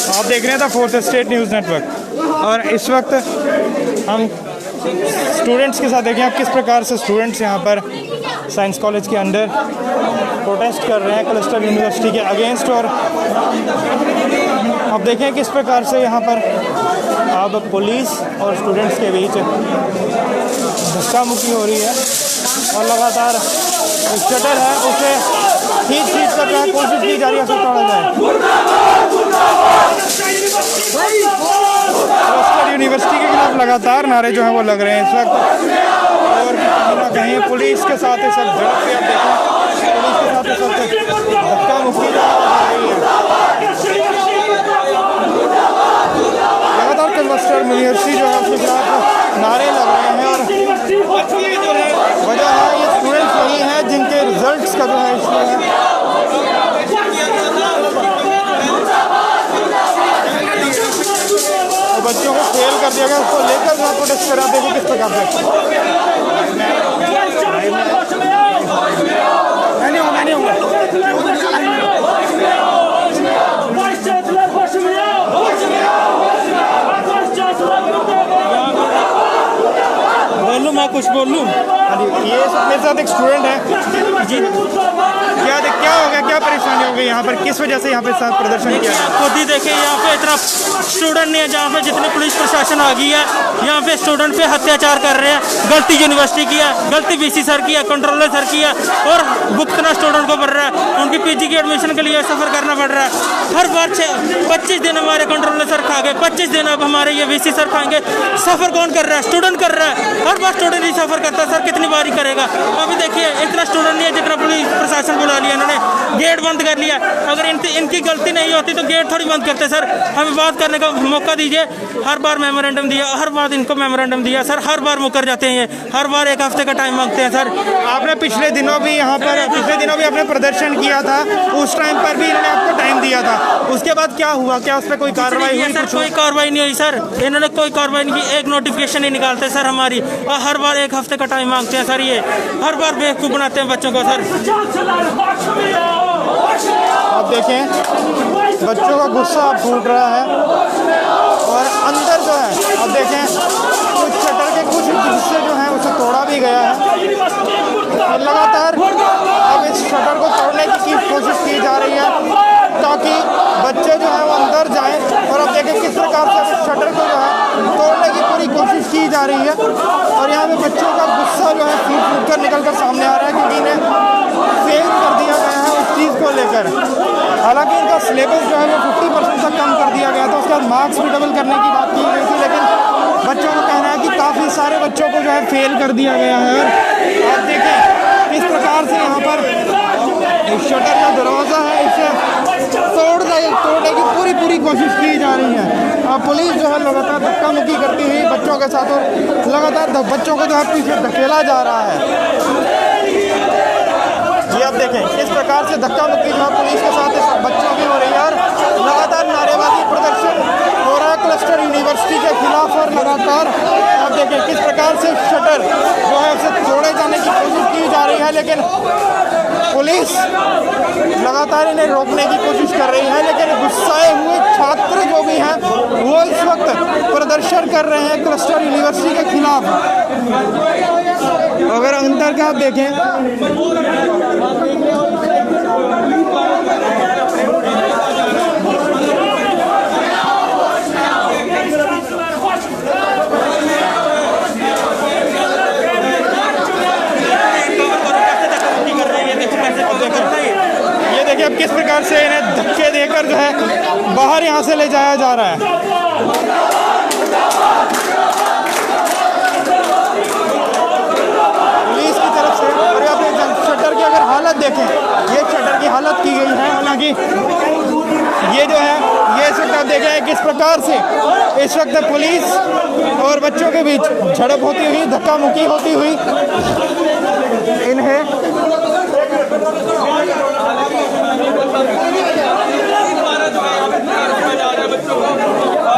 आप देख रहे हैं the fourth state news network. और इस वक्त हम स्टूडेंट्स के साथ देखें आप किस प्रकार से स्टूडेंट्स यहाँ पर साइंस कॉलेज के अंदर प्रोटेस्ट कर रहे हैं क्लस्टर यूनिवर्सिटी के अगेंस्ट। और आप देखें किस प्रकार से यहाँ पर अब पुलिस और स्टूडेंट्स के बीच धक्का मुक्की हो रही है और लगातार शटर है उसे खींच कर जो है कोशिश की जा रही है उसे तोड़ा जाए। क्लस्टर यूनिवर्सिटी के खिलाफ लगातार नारे जो हैं वो लग रहे हैं इस वक्त। और कहीं ना कहीं पुलिस के साथ इस वक्त झड़प भी आप देखें, पुलिस के साथ इस वक्त धक्का मुक्की हो रही है। लगातार क्लस्टर यूनिवर्सिटी जो है उसके खिलाफ नारे लग रहे हैं। और वजह है ये स्टूडेंट्स वही हैं जिनके रिजल्ट्स का जो है इशू है। बच्चों को फेल कर दिया गया, उसको लेकर जो प्रोटेस्ट करा। देखिए किस प्रकार बोलूँ मैं कुछ बोलूँ। ये मेरे साथ एक स्टूडेंट है जी, क्या हो गया, क्या परेशानी हो गई यहाँ पर, किस वजह से यहाँ पे प्रदर्शन किया? खुद ही देखिए यहाँ पे इतना स्टूडेंट नहीं है, जहाँ पे जितनी पुलिस प्रशासन आ गई है यहाँ पे स्टूडेंट पे अत्याचार कर रहे हैं। गलती यूनिवर्सिटी की है, गलती वीसी सर की है, कंट्रोलर सर की है और भुगतना स्टूडेंट को पड़ रहा है। उनकी पीजी की एडमिशन के लिए सफ़र करना पड़ रहा है। हर बार 25 दिन हमारे कंट्रोलर सर खा गए, 25 दिन अब हमारे ये वीसी सर खाएंगे। सफ़र कौन कर रहा है? स्टूडेंट कर रहा है। हर बार स्टूडेंट ही सफ़र करता है। सर कितनी बार ही करेगा? अभी देखिए इतना स्टूडेंट नहीं है जितना पुलिस प्रशासन बुला लिया इन्होंने, गेट बंद कर लिया। अगर इनकी गलती नहीं होती तो गेट थोड़ी बंद करते। सर हमें बात करने का मौका दीजिए। हर बार मेमोरेंडम दिया, हर बार इनको मेमोरेंडम दिया सर, हर बार मुकर जाते हैं ये, हर बार एक हफ्ते का टाइम मांगते हैं। सर आपने पिछले दिनों भी आपने प्रदर्शन किया था, उस टाइम पर भी इन्होंने आपको टाइम दिया था, उसके बाद क्या हुआ? क्या उस पर कोई कार्रवाई हुई? सर कोई कार्रवाई नहीं हुई सर, इन्होंने कोई कार्रवाई नहीं की। एक नोटिफिकेशन ही निकालते सर हमारी, और हर बार एक हफ्ते का टाइम मांगते हैं सर। ये हर बार बेवकूफ़ बनाते हैं बच्चों को सर। आप देखें बच्चों का गुस्सा फूट रहा है और अंदर जो है आप देखें कुछ शटर के कुछ हिस्से जो हैं उसे तोड़ा भी गया है। और लगातार अब इस शटर को तोड़ने की कोशिश की जा रही है ताकि बच्चे जो हैं वो अंदर जाएं। और अब देखें किस प्रकार से इस शटर को जो है तोड़ने की पूरी कोशिश की जा रही है। और यहाँ पे बच्चों का गुस्सा जो है फूट कर निकल कर सामने आ रहा है क्योंकि इन्हें फेल कर दिया गया है उस चीज़ को लेकर। हालांकि इनका सिलेबस जो है वो 50% तक कम कर दिया गया था, उसके बाद मार्क्स भी डबल करने की बात की गई थी, लेकिन बच्चों को कहना है कि काफ़ी सारे बच्चों को जो है फेल कर दिया गया है। और आप देखें किस प्रकार से यहाँ पर शटर का दरवाज़ा है इसे तोड़ने की पूरी कोशिश की जा रही है। और पुलिस जो है लगातार धक्का मुक्की करती हुई बच्चों के साथ और लगातार बच्चों को जो है पीछे धकेला जा रहा है। ये आप देखें किस प्रकार से धक्का मुक्की जो है पुलिस के साथ इस बच्चों की हो रही है। और लगातार नारेबाजी प्रदर्शन हो रहा है क्लस्टर यूनिवर्सिटी के खिलाफ। और लगातार आप देखें किस प्रकार से शटर जो है उसे तोड़े जाने की कोशिश की जा रही है, लेकिन पुलिस लगातार इन्हें रोकने की कोशिश कर रही है। लेकिन गुस्साए हुए छात्र जो भी हैं वो इस वक्त प्रदर्शन कर रहे हैं क्लस्टर यूनिवर्सिटी के खिलाफ। अगर अंदर का आप देखें देखिए अब किस प्रकार से इन्हें धक्के देकर जो है बाहर यहाँ से ले जाया जा रहा है। पुलिस की तरफ से। और अपने शटर की अगर हालत देखें, ये शटर की हालत की गई है। हालांकि ये जो है ये इस वक्त आप देखें किस प्रकार से इस वक्त पुलिस और बच्चों के बीच झड़प होती हुई, धक्का मुक्की होती हुई इन्हें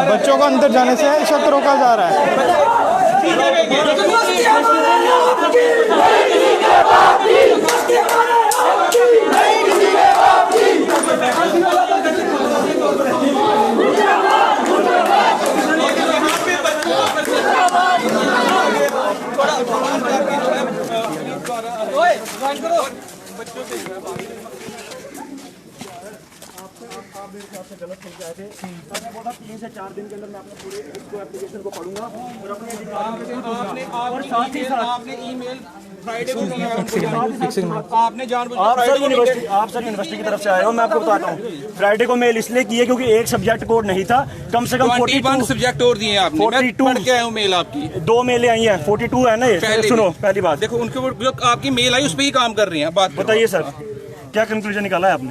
बच्चों को अंदर जाने से इस वक्त रोका जा रहा है। आपसे गलत समझ आए थे। सर ने बोला 3 से 4 दिन के अंदर मैं अपने पूरे इसको एप्लीकेशन को पढ़ूंगा और अपने अधिकारियों को दूंगा। और साथ ही साथ आपने ईमेल फ्राइडे को आपने जानबूझकर आप सर यूनिवर्सिटी की तरफ से आए हो, मैं आपको बताता हूँ। फ्राइडे को मेल इसलिए की है क्योंकि एक सब्जेक्ट कोड नहीं था, कम से कम 41 सब्जेक्ट और दिए आपने। मैं 42 पढ़ के आया हूँ मेल आपकी, 2 मेलें आई हैं, 42 है ना ये। सुनो पहली बात देखो उनके ऊपर जो आपकी मेल आई उस पर ही काम कर रहे हैं। बात बताइए सर, क्या कंक्लूजन निकाला है आपने?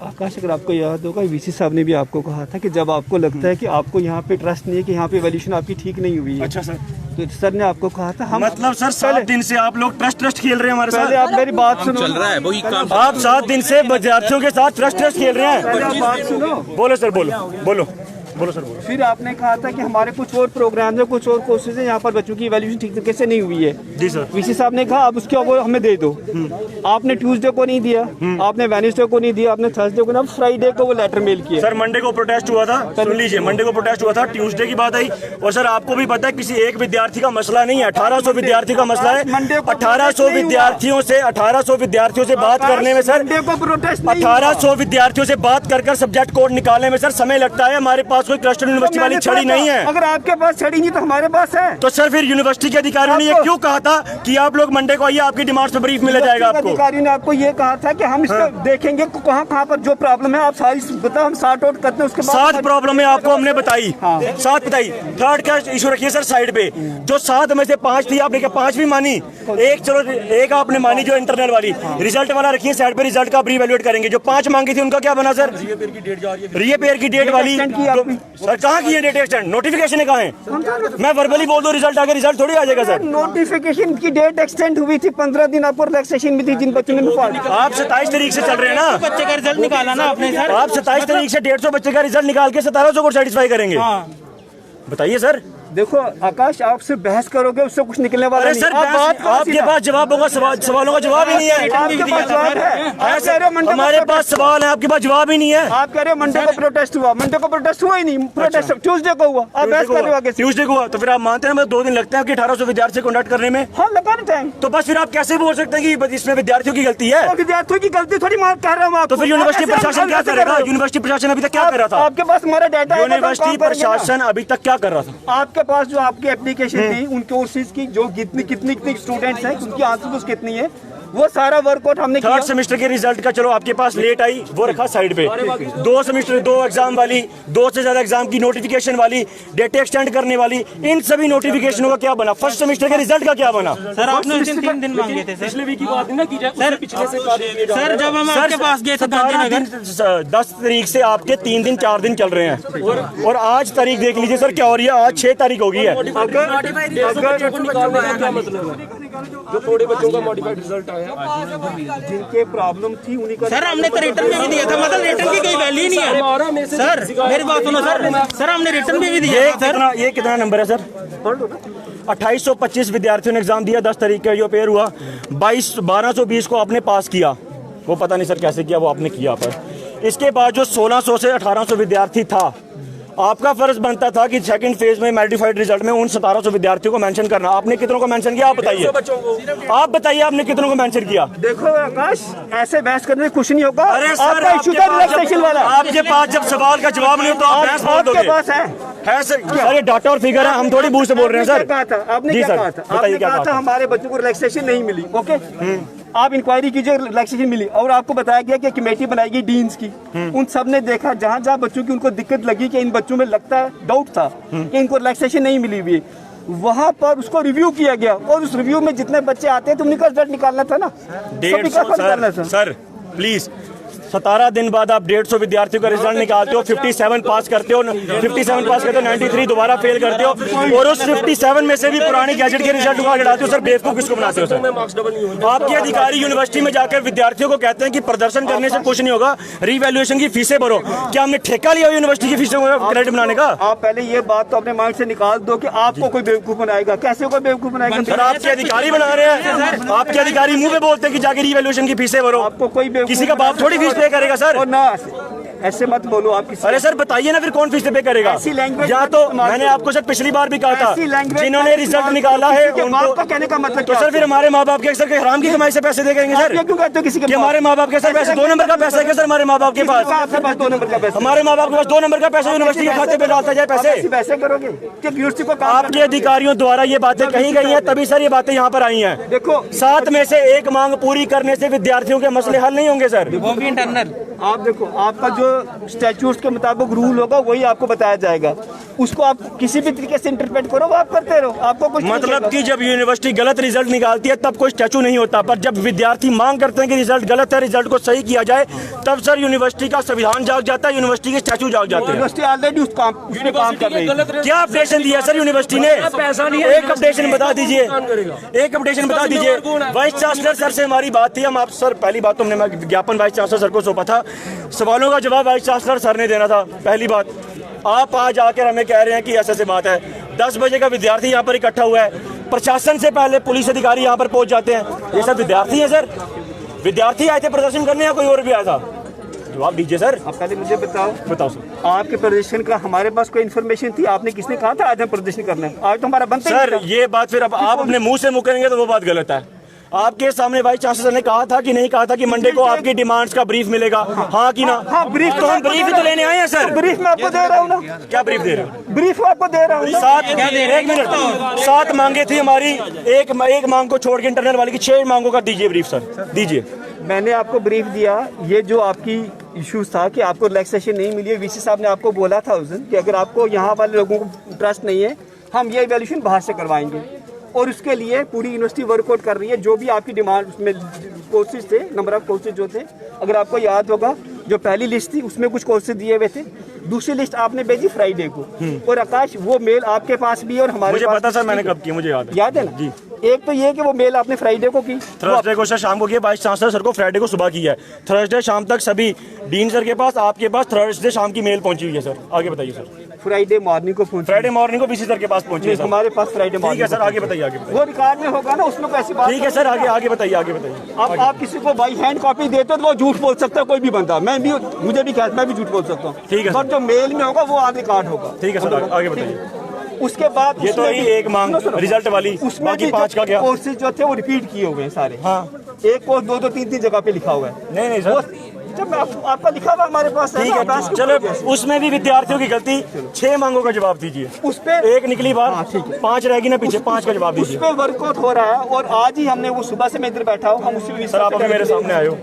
आकाश, अगर आपको याद होगा वीसी साहब ने भी आपको कहा था कि जब आपको लगता है कि आपको यहाँ पे ट्रस्ट नहीं है, कि यहाँ पे वैल्यूएशन आपकी ठीक नहीं हुई है, अच्छा सर, तो सर ने आपको कहा था हम मतलब सर 7 दिन से आप लोग ट्रस्ट खेल रहे हैं हमारे पहले साथ। आप मेरी बात सुनो, चल रहा है वही काम। आप 7 दिन से विद्यार्थियों के साथ ट्रस्ट खेल रहे हैं। पहले आप बात सुनो, बोलो सर, बोलो सर, बोलो। फिर आपने कहा था कि हमारे कुछ और प्रोग्राम है, कुछ और कोर्सेज है, यहाँ पर बच्चों की वैल्यूएशन ठीक तरीके से नहीं हुई है। जी सर। वीसी साहब ने कहा अब उसके वो हमें दे दो। आपने ट्यूसडे को नहीं दिया, आपने वेडनेसडे को नहीं दिया, आपने थर्सडे को ना, फ्राइडे को वो लेटर मेल किया। सर मंडे को प्रोटेस्ट हुआ था, सुन लीजिए, मंडे को प्रोटेस्ट हुआ था, ट्यूसडे की बात आई। और सर आपको भी पता है किसी एक विद्यार्थी का मसला नहीं है, 1800 विद्यार्थी का मसला है। 1800 विद्यार्थियों से बात करने में सर, 1800 विद्यार्थियों से बात कर सब्जेक्ट कोड निकालने में सर समय लगता है। हमारे पास कोई क्लस्टर यूनिवर्सिटी वाली छड़ी नहीं है। अगर आपके पास छड़ी नहीं तो हमारे पास है। तो सर फिर यूनिवर्सिटी के अधिकारियों ने ये क्यों कहा था कि आप लोग मंडे को आइए, आपकी डिमांड्स पे ब्रीफ मिल जाएगा आपको? अधिकारी ने आपको ये कहा था कि हम इसको देखेंगे कहाँ पर जो प्रॉब्लम है आप सारी बताओ, हम सॉर्ट आउट करते हैं। उसके बाद 7 प्रॉब्लम है आपको हमने बताई, 7 बताई। थर्ड का इशू रखिए सर साइड पे। जो 7 में से 5 थी, आपने क्या 5 भी मानी? एक आपने मानी जो इंटरनल वाली, रिजल्ट वाला रखिए साइड पे, रिजल्ट का रीवैल्यूएट करेंगे। जो 5 मांगी थी उनका क्या बना सर? रीअपेयर की डेट वाली सर कहाँ की है डेट एक्सटेंड? नोटिफिकेशन कहाँ है? मैं वर्बली बोल दूं रिजल्ट आगे, रिजल्ट थोड़ी आ जाएगा सर। नोटिफिकेशन की डेट एक्सटेंड हुई थी, 15 दिन आपको रिलैक्सेशन भी थी जिन बच्चों ने आप 27 तारीख से चल रहे हैं ना, बच्चे का रिजल्ट निकाला ना आपने सर। आप 27 तारीख से 150 बच्चे का रिजल्ट निकाल के 1700 को सेटिस्फाई करेंगे। बताइए सर। देखो आकाश, आप सिर्फ बहस करोगे उससे कुछ निकलने वाला अरे नहीं। सर आपके पास जवाब होगा, सवालों का जवाब ही नहीं है। आपके पास जवाब है, हमारे पास सवाल है, आपके पास जवाब ही नहीं है। आप कह रहे हो मंडे को प्रोटेस्ट हुआ, मंडे को प्रोटेस्ट हुआ ही नहीं, प्रोटेस्ट ट्यूसडे को हुआ। आप बहस कर रहे हो आगे। ट्यूसडे को हुआ तो फिर आप मानते हैं 2 दिन लगते हैं कि 1800 विद्यार्थी कंडक्ट करने में? हाँ लगा ना टाइम। तो बस फिर आप कैसे बोल सकते हैं कि इसमें विद्यार्थियों की गलती है? विद्यार्थियों की गलती थोड़ी मार कर रहा हूँ। तो फिर यूनिवर्सिटी प्रशासन क्या करेगा? यूनिवर्सिटी प्रशासन अभी तक क्या कर रहा था? आपके पास हमारा डाटा है, यूनिवर्सिटी प्रशासन अभी तक क्या कर रहा था? आपके पास जो आपकी एप्लीकेशन थी उन कोर्सेज की, जो कितनी स्टूडेंट्स हैं, उनकी आंसर कितनी है, वो सारा वर्कआउट हमने किया। 3rd सेमेस्टर के रिजल्ट का चलो आपके पास लेट आई, वो रखा साइड पे। 2 सेमेस्टर 2 एग्जाम वाली, 2 से ज्यादा एग्जाम की नोटिफिकेशन वाली, डेट एक्सटेंड करने वाली, इन सभी नोटिफिकेशनों का क्या बना? 1st सेमेस्टर के रिजल्ट का क्या बना? सर आपने उस दिन 3 दिन मांगे थे सर। पिछले वीक की बात नहीं ना की जाए, सर पिछले से सर जब हम आपके पास गए थे 10 तारीख से आपके 3 दिन 4 दिन चल रहे हैं और आज तारीख देख लीजिए सर क्या हो रही है। आज 6 तारीख हो गई है। जो थोड़े बच्चों का मॉडिफाइड रिजल्ट आया, जिनके प्रॉब्लम थी उन्हीं का सर हमने तो रिटर्न में भी दिया था, मतलब रिटर्न की कोई वैल्यू नहीं है सर। मेरी बात सुनो सर हमने रिटर्न में भी दिया था। ये कितना नंबर है सर? 2825 विद्यार्थियों ने एग्जाम दिया, 10 तारीख का जो पेयर हुआ। 1220 को आपने पास किया, वो पता नहीं सर कैसे किया, वो आपने किया। पर इसके बाद जो 1600 से 1800 विद्यार्थी था, आपका फर्ज बनता था कि सेकंड फेज में मॉडिफाइड रिजल्ट में उन 1700 विद्यार्थियों को मेंशन करना। आपने कितनों को मेंशन किया? आप बताइए, आपने कितनों को मेंशन किया? देखो आकाश, ऐसे बहस करने से कुछ नहीं होगा। अरे सर आपका इशू था रिलैक्सेशन वाला। आपके पास जब सवाल का जवाब नहीं हो तो आप बहस बोल दोगे। आपके पास है सर, ये डाटा और फिगर है, हम थोड़ी बूझ से बोल रहे हैं सर। कहा था आपने, क्या कहा था? बताइए क्या कहा था? हमारे बच्चों को रिलैक्सेशन नहीं मिली। ओके, आप इंक्वायरी कीजिए, रिलैक्सेशन मिली और आपको बताया गया कि कमेटी बनाई गई डीन्स की। उन सब ने देखा, जहाँ जहाँ बच्चों की उनको दिक्कत लगी कि इन बच्चों में लगता है, डाउट था कि इनको रिलैक्सेशन नहीं मिली हुई, वहाँ पर उसको रिव्यू किया गया और उस रिव्यू में जितने बच्चे आते हैं तो उनका रिजल्ट निकालना था ना। 150 सर प्लीज, 17 दिन बाद आप 150 विद्यार्थियों का रिजल्ट निकालते हो, 57 पास करते हो, 57 पास करते हो, 93 दोबारा फेल करते हो और उस 57 में से भी पुरानी गैजेट के रिजल्ट उठा के डालते हो। सर बेवकूफ किसको बनाते हो सर? आपके अधिकारी यूनिवर्सिटी में जाकर विद्यार्थियों को कहते हैं कि प्रदर्शन करने से कुछ नहीं होगा, रीवैल्यूएशन की फीसें भरो। क्या हमने ठेका लिया यूनिवर्सिटी की फीसों को क्रेडिट बनाने का? आप पहले ये बात तो अपने माइंड से निकाल दो कि आपको कोई बेवकूफ बनाएगा। कैसे कोई बेवकूफ बनाएगा? सर आपके अधिकारी बना रहे हैं, आपके अधिकारी मुंह पे बोलते हैं कि जाके रीवैल्यूएशन की फीसें भरो। आपको कोई किसी का बाप थोड़ी फीस पे करेगा सर। और ना ऐसे मत बोलो आप किसी। अरे सर बताइए ना फिर कौन फीस पे करेगा? ऐसी लैंग्वेज या मत तो इस्तेमाल मैंने करो। आपको सर पिछली बार भी कहा था, ऐसी लैंग्वेज जिन्होंने मत रिजल्ट इस्तेमाल निकाला करो। है किसी के उनको बाप का कहने का मतलब तो क्या सर फिर हमारे माँ बाप के सर हराम की कमाई से पैसे दे देंगे सर? ये क्यों कहते हो किसी के कि हमारे माँ बाप के सर पैसे 2 नंबर का पैसा है क्या सर हमारे माँ बाप के पास? आपके पास 2 नंबर का पैसा? हमारे माँ बाप के पास 2 नंबर का पैसा यूनिवर्सिटी के खाते पे डालता जाए पैसे। पैसे करोगे कि यूनिवर्सिटी को काम आपके अधिकारियों द्वारा ये बातें कही गई हैं, तभी सर ये बातें यहाँ पर आई हैं। देखो 7 में से 1 मांग पूरी करने से विद्यार्थियों के मसले हल नहीं होंगे सर। वो भी इंटरनल। आप देखो आपका जो स्टैट्यूट के मुताबिक रूल होगा वही आपको बताया जाएगा, उसको आप किसी भी तरीके से इंटरप्रेट करो, वो आप करते रहो, आपको कुछ नहीं मतलब मिलेगा। कि जब यूनिवर्सिटी गलत रिजल्ट निकालती है तब कोई स्टैचू नहीं होता, पर जब विद्यार्थी मांग करते हैं कि रिजल्ट गलत है, रिजल्ट को सही किया जाए, तब सर यूनिवर्सिटी का संविधान जाग जाता है, यूनिवर्सिटी के स्टैचू जाग जाते हैं। यूनिवर्सिटी ऑलरेडी उस काम कर रही है। क्या अपडेशन दिया सर यूनिवर्सिटी ने? पैसा नहीं है, एक अपडेशन बता दीजिए, एक अपडेशन बता दीजिए। वाइस चांसलर सर से हमारी बात थी, हम आप सर पहली बात तो हमने ज्ञापन वाइस चांसलर सर को सौंपा था, सवालों का जवाब वाइस चांसलर सर ने देना था। पहली बात, आप आज आकर हमें कह रहे हैं कि ऐसे बात है। 10 बजे का विद्यार्थी यहाँ पर इकट्ठा हुआ है, प्रशासन से पहले पुलिस अधिकारी यहाँ पर पहुंच जाते हैं। ये सब विद्यार्थी हैं सर? विद्यार्थी आए थे प्रदर्शन करने या कोई और भी आया था? जवाब दीजिए सर। आप पहले मुझे बताओ सर। आपके प्रदर्शन का हमारे पास कोई इन्फॉर्मेशन थी? आपने किसने कहा था आज हम प्रदर्शन करना है? आज तो हमारा बनता ही सर नहीं था। ये बात फिर अब आप अपने मुंह से मुकरेंगे तो वो बात गलत है। आपके सामने वाइस चांसलर ने कहा था कि नहीं कहा था कि मंडे को आपकी डिमांड्स का ब्रीफ मिलेगा? हाँ कि ना? हाँ, ब्रीफ तो हम ब्रीफ ही तो लेने आए हैं सर। ब्रीफ मैं आपको दे रहा हूँ ना, क्या ब्रीफ दे रहे हो? ब्रीफ आपको दे रहा हूँ ना। 7 मांगे थी हमारी, एक मांग को छोड़ के इंटरनल वाली की 6 मांगों का दीजिए ब्रीफ सर, दीजिए। मैंने आपको ब्रीफ दिया, ये जो आपकी इश्यूज था कि आपको रिलैक्सेशन नहीं मिली है, वीसी साहब ने आपको बोला था उस दिन कि अगर आपको यहाँ वाले लोगों को ट्रस्ट नहीं है हम ये इवैल्यूएशन बाहर से करवाएंगे, और उसके लिए पूरी यूनिवर्सिटी वर्कआउट कर रही है। जो भी आपकी डिमांड उसमें कोर्सेज थे, नंबर ऑफ कोर्सेज जो थे, अगर आपको याद होगा जो पहली लिस्ट थी उसमें कुछ कोर्सेज दिए हुए थे, दूसरी लिस्ट आपने भेजी फ्राइडे को, और आकाश वो मेल आपके पास भी है और हमारे मुझे पास पता सर, मैंने कब किया मुझे याद है ना जी। एक तो ये कि वो मेल आपने फ्राइडे को की, थर्सडे को सर शाम को किया, वाइस चांसलर सर को फ्राइडे को सुबह किया है, थर्सडे शाम तक सभी डीन सर के पास, आपके पास थर्सडे शाम की मेल पहुंची हुई है सर। आगे बताइए सर। फ्राइडे मॉर्निंग को पहुंची, फ्राइडे मॉर्निंग को बीसी सर के पास पहुंची है सर। हमारे पास फ्राइडे ठीक है मॉर्निंग। सर, आगे बताइए, आगे बताइए। वो रिकॉर्ड में होगा ना, उसमें कैसी बात। ठीक है सर, आगे बताइए, आगे बताइए। अब आप किसी को बाई हैंड कॉपी देते हो तो वो झूठ बोल सकता है कोई भी बंदा, मैं भी, मुझे भी मैं भी झूठ बोल सकता हूँ। ठीक है पर जो मेल में होगा वो आगे कार्ड होगा। ठीक है सर, आगे बताइए। उसके बाद ये तो उसमें ही भी- एक मांग सुनो, रिजल्ट वाली, उसमें बाकी भी 5 का क्या? कोर्सेज जो थे वो रिपीट किए हुए हैं सारे। हाँ, एक कोर्स 2-2 3-3 जगह पे लिखा हुआ है। नहीं वो सर, जब आपका लिखा हुआ हमारे पास ठीक ना, है, अभ्यास के चलो ऊपर उसमें भी विद्यार्थियों की गलती। 6 मांगों का जवाब दीजिए, उस पे एक निकली बात। हाँ, ठीक है। 5 रहेगी ना पीछे, 5 का जवाब उस दीजिए। पे वर्कआउट हो रहा है, और आज ही हमने वो सुबह से मैं इधर बैठा हूँ, हम उसी सर आप अभी मेरे सामने आए हो,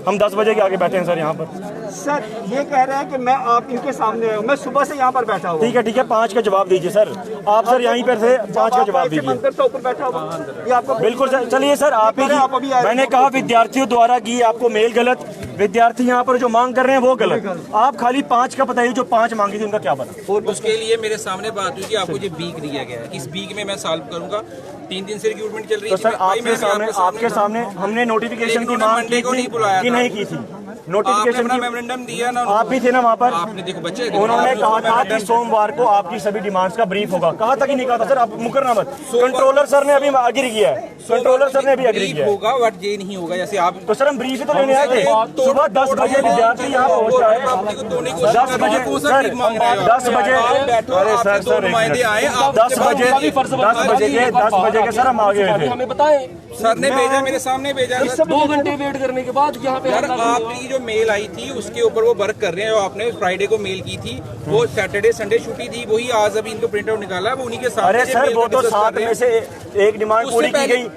हम 10 बजे के आगे बैठे हैं सर यहाँ पर। सर ये कह रहे हैं कि मैं आप इनके सामने आया हूँ, मैं सुबह से यहाँ पर बैठा हूँ। ठीक है, 5 का जवाब दीजिए सर। आप सर यहीं पर थे, 5 का जवाब दीजिए। मंदिर से ऊपर बैठा हुआ, ये आपको बिल्कुल सर, चलिए सर, आप ही आप अभी आए। मैंने कहा विद्यार्थियों द्वारा की आपको मेल गलत, विद्यार्थी यहाँ पर जो मांग कर रहे हैं वो गलत। आप खाली 5 का बताइए, जो 5 मांगी थी उनका क्या बना? उसके लिए मेरे सामने बात हुई कि आपको जो वीक दिया गया है, इस वीक में मैं सॉल्व करूंगा। 3 दिन से रिक्रूटमेंट चल रही तो थी। सर आपके सामने हमने नोटिफिकेशन की मांग की थी कि नहीं की थी? नोटिफिकेशन की मेमोरेंडम दिया ना, आप भी थे ना वहाँ पर? आपने देखो बच्चे, उन्होंने कहा था कि सोमवार को आपकी सभी डिमांड्स का ब्रीफ होगा। कहा था कि नहीं कहा था? सर आप मुकरना मत, कंट्रोलर सर ने अभी एग्री किया है, कंट्रोलर सर ने अभी एग्री किया है। होगा बट ये नहीं होगा जैसे आप। तो सर हम ब्रीफ ही तो लेने आए थे। सुबह 10 बजे विद्यार्थी यहाँ पहुँचा है, 10 बजे सर, 10 बजे, अरे सर 10 बजे के सर हम आगे हुए थे। हमें बताएं, सर ने भेजा, मेरे सामने भेजा। 2 घंटे वेट करने के बाद यहाँ पे यार आपकी जो मेल आई थी उसके ऊपर वो वर्क कर रहे हैं, जो आपने फ्राइडे को मेल की थी, वो सैटरडे संडे छुट्टी थी, वही आज अभी इनको प्रिंट आउट निकाला, वो उन्हीं के साथ। अरे सर वो तो 7 में से एक डिमांड पूरी की गई,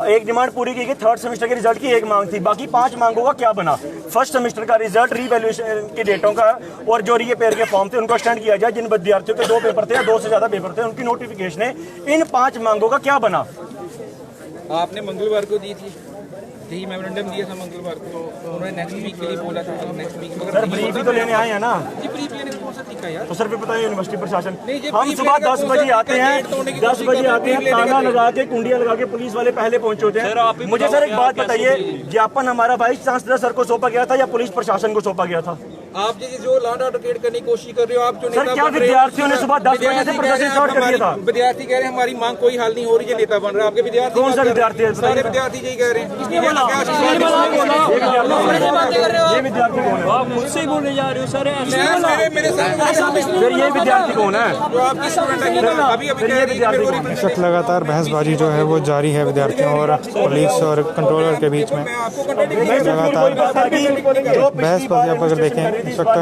एक डिमांड पूरी की गई। 3rd सेमेस्टर के रिजल्ट की एक मांग थी, बाकी 5 मांगों का क्या बना? 1st सेमेस्टर का रिजल्ट, रीवैल्यूएशन की डेटों का, और जो रीपेयर के फॉर्म थे उनको एक्सटेंड किया जाए। जिन विद्यार्थियों के 2 पेपर थे या 2 से ज्यादा पेपर थे, उनकी नोटिफिकेशन है। इन 5 मांगों का क्या बना? आपने मंगलवार को दी थी, यही मेमोरेंडम दिया था मंगलवार को, उन्होंने नेक्स्ट वीक के लिए बोला था, नेक्स्ट वीक में। सर ब्रीफ ही तो लेने आए हैं ना। जी ब्रीफ लेने को कौन सा दिखा यार? तो सर फिर बताइए यूनिवर्सिटी प्रशासन, नहीं, ये हम ब्रीफ सुबह लेने का 10 कौन बजे सा आते हैं, गेट तोड़ने की 10 कोशिश बजे कर रहे आते हैं, हैं, ताला लगा के, कुंडियां लगा के पुलिस वाले पहले पहुंचे होते हैं। मुझे सर एक बात बताइए, ज्ञापन हमारा वाइस चांसलर सर को सौंपा गया था या पुलिस प्रशासन को सौंपा गया था? आप जो लॉ एंड ऑर्डर क्रिएट करने की कोशिश कर रहे हो, आप जो सर नेता क्या बन रहे हो, विद्यार्थियों ने सुबह 10 बजे से प्रदर्शन स्टार्ट कर दिया था? विद्यार्थी कह रहे हैं हमारी मांग कोई हल नहीं हो रही है, नेता बन रहा है। आपके विद्यार्थी कौन सा विद्यार्थी है? सारे विद्यार्थी यही कह रहे हैं। ये विद्यार्थी कौन है? आप मुझसे ही बोलने जा रहे हो सर। मेरे साथ फिर ये विद्यार्थी कौन है? जो आपकी स्टूडेंट है अभी कह रही है इस वक्त लगातार बहसबाजी जो है वो जारी है विद्यार्थियों और पुलिस और कंट्रोलर के बीच में। लगातार बहसबाजी आप अगर देखें इस वक्त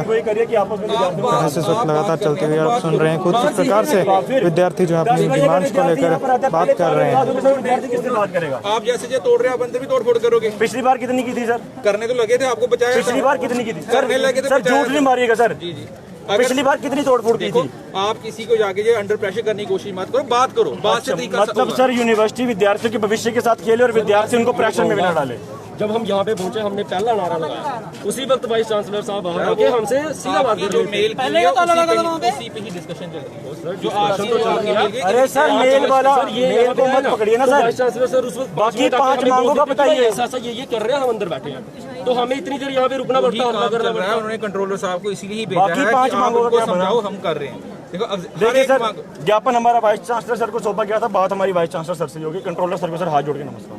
बहस इस वक्त लगातार चलती हुई आप सुन रहे हैं। कुछ इस प्रकार से विद्यार्थी जो है अपनी डिमांड्स को लेकर बात कर रहे हैं। विद्यार्थी किससे बात करेगा? आप जैसे जो तोड़ रहे हैं आप अंदर भी तोड़ फोड़ करोगे। पिछली बार कितनी की थी सर? करने तो लगे थे, आपको बचाया पिछली बार कितनी की थी सर? करने लगे थे, सर बचाया झूठ नहीं मारिएगा सर। जी जी। पिछली बार कितनी तोड़फोड़ की देखो थी? आप किसी को जाके जो अंडर प्रेशर करने की कोशिश मत करो, बात करो, बात से तरीका मतलब सर यूनिवर्सिटी विद्यार्थियों के भविष्य के साथ खेले और विद्यार्थी उनको प्रेशर में भी ना डाले। जब हम यहाँ पे पहुंचे हमने पहला नारा लगाया, उसी वक्त वाइस चांसलर साहब बाहर आके हमसे सीधा बात कर जो रहे थे। मेल पहले का ताला लगा था वहां पे, उसी पे ही डिस्कशन चल रही है। जो आज तो चल रही है। अरे सर मेल वाला मेल को मत पकड़िए ना सर। वाइस चांसलर सर उस वक्त बाकी 5 मांगों का बताइए। ऐसा ये कर रहे हैं, हम अंदर बैठे हैं, तो हमें इतनी देर यहाँ पे रुकना पड़ता, हल्ला करना कर रहा है। पड़ता। उन्होंने कंट्रोलर साहब को इसीलिए ही भेजा बाकी है 5 कि आप मांगों का उनको क्या समझाओ, बना? हम कर रहे हैं। देखो अब हर देखिए एक सर मांग ज्ञापन हमारा वाइस चांसलर सर को सौंपा गया था। बात हमारी वाइस चांसलर सर से ही होगी। कंट्रोलर सर को सर हाथ जोड़ के नमस्कार।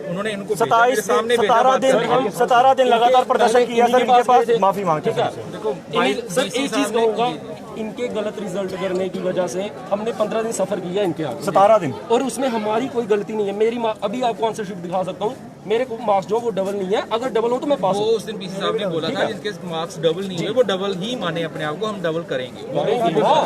उन्होंने इनको 17 दिन लगातार प्रदर्शन किया सर। इनके पास माफी मांगते हैं। सर एक चीज कहूंगा, इनके गलत रिजल्ट करने की वजह से हमने 15 दिन सफर किया इनके आगे। 17 दिन और उसमें हमारी कोई गलती नहीं है। मेरी अभी आपको आंसर शीट दिखा सकता हूँ, मेरे को मार्क्स जो वो डबल नहीं है, अगर डबल हो तो मैं पास वो हूँ। उस दिन पीसी साहब ने बोला था जिनके मार्क्स डबल नहीं है वो डबल ही माने अपने आप को, हम डबल करेंगे।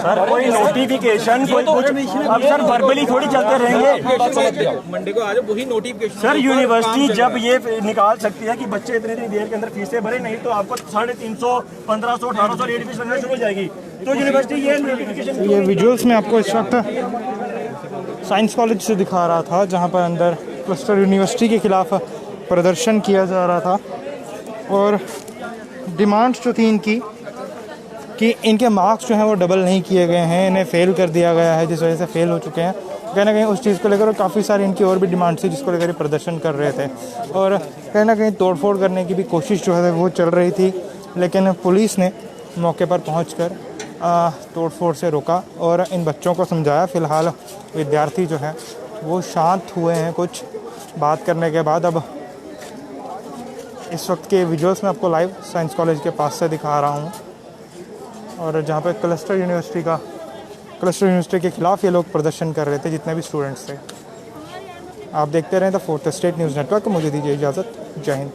सर कोई नोटिफिकेशन कोई कुछ अब सर वर्बली थोड़ी चलते रहेंगे। मंडे को आज वही नोटिफिकेशन सर यूनिवर्सिटी जब ये निकाल सकती है कि बच्चे इतनी देर के अंदर फीसें भरे, नहीं तो आपको 350, 1500, 1800 रेट फीस लगना शुरू हो जाएगी। तो यूनिवर्सिटी ये नोटिफिकेशन ये विजुअल्स में आपको इस वक्त साइंस कॉलेज से दिखा रहा था जहाँ पर अंदर क्लस्टर यूनिवर्सिटी के खिलाफ प्रदर्शन किया जा रहा था और डिमांड्स जो थी इनकी कि इनके मार्क्स जो हैं वो डबल नहीं किए गए हैं, इन्हें फ़ेल कर दिया गया है, जिस वजह से फ़ेल हो चुके हैं। कहीं ना कहीं उस चीज़ को लेकर और काफ़ी सारी इनकी और भी डिमांड थी जिसको लेकर ये प्रदर्शन कर रहे थे और कहीं ना कहीं तोड़फोड़ करने की भी कोशिश जो है वो चल रही थी, लेकिन पुलिस ने मौके पर पहुंचकर तोड़फोड़ से रोका और इन बच्चों को समझाया। फ़िलहाल विद्यार्थी जो है वो शांत हुए हैं कुछ बात करने के बाद। अब इस वक्त के विजुअल्स में आपको लाइव साइंस कॉलेज के पास से दिखा रहा हूँ और जहाँ पे क्लस्टर यूनिवर्सिटी के ख़िलाफ़ ये लोग प्रदर्शन कर रहे थे जितने भी स्टूडेंट्स थे। आप देखते रहें the 4th state news network. मुझे दीजिए इजाज़त। जय हिंद।